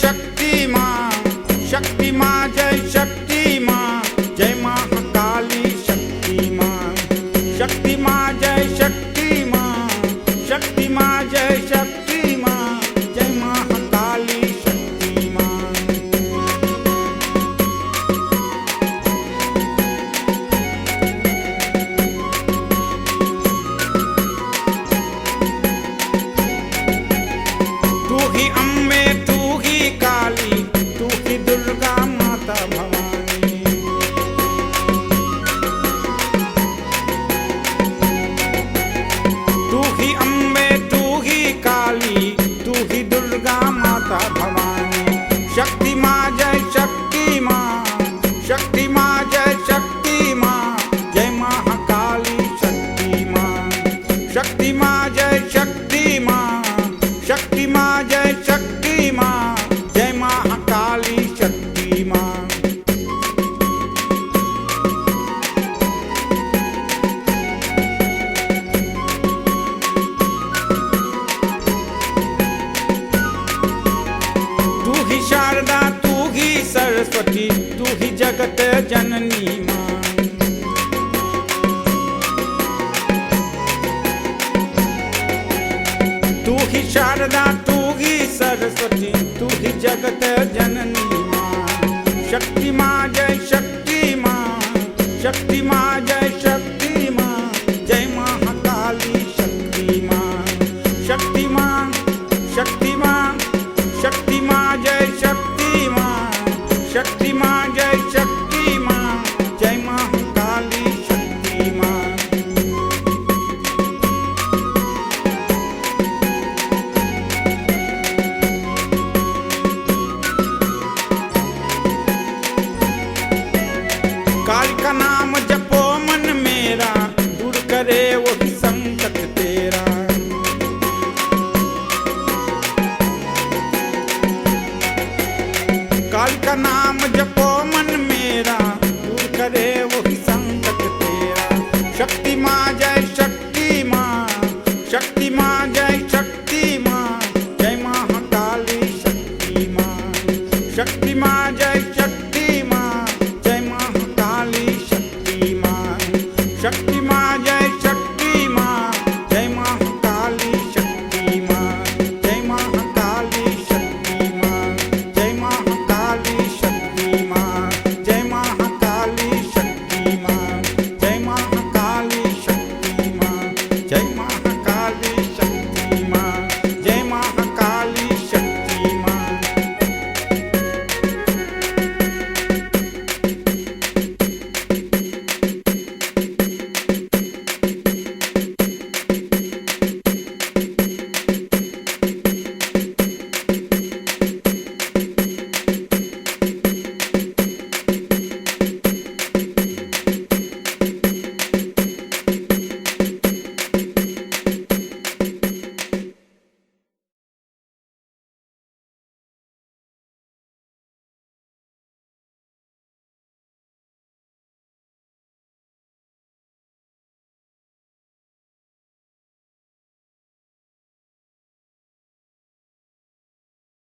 शक्ति माँ, शक्ति माँ जय शक्ति माँ, जय महाकाली शक्ति माँ, शक्ति माँ जय शक्ति माँ, शक्ति माँ जय शक्ति माँ, जय महाकाली शक्ति माँ। तू ही अम्बे, तू ही काली, तू ही दुर्गा माता भवानी। तू ही अम्बे, तू ही काली, तू ही दुर्गा माता भवानी। शक्ति माँ जय शक्ति माँ, शक्ति माँ जय शक्ति माँ, जय महाकाली शक्ति माँ, शक्ति माँ जय शक्ति माँ, शक्ति माँ जय शक्ति माँ, जय महाकाली शक्ति माँ। तू ही शारदा, तू ही सरस्वती, तू ही जगत जननी माँ। तू ही शारदा, तू ही सरस्वती, तू ही जगत जननी माँ। शक्ति माँ जय शक्ति माँ, शक्ति माँ जय शक्ति माँ, जय महाकाली शक्ति माँ, शक्ति माँ, शक्ति माँ, शक्ति माँ जय शक्ति माँ, शक्ति माँ जय शक्ति माँ, जय महाकाली शक्ति माँ। काली का नाम जपो मन मेरा, दूर करे वही संकट तेरा। काली का नाम जपो मन मेरा, दूर करे वही संकट तेरा। शक्ति माँ जय शक्ति माँ, शक्ति माँ जय शक्ति माँ, जय महाकाली शक्ति माँ, शक्ति माँ जय शक्ति माँ, जय महाकाली शक्ति माँ, शक्ति माँ जय शक्ति माँ, जय महाकाली शक्ति माँ, जय महाकाली शक्ति माँ, जय महाकाली शक्ति माँ, जय महाकाली शक्ति माँ, जय महाकाली शक्ति माँ, जय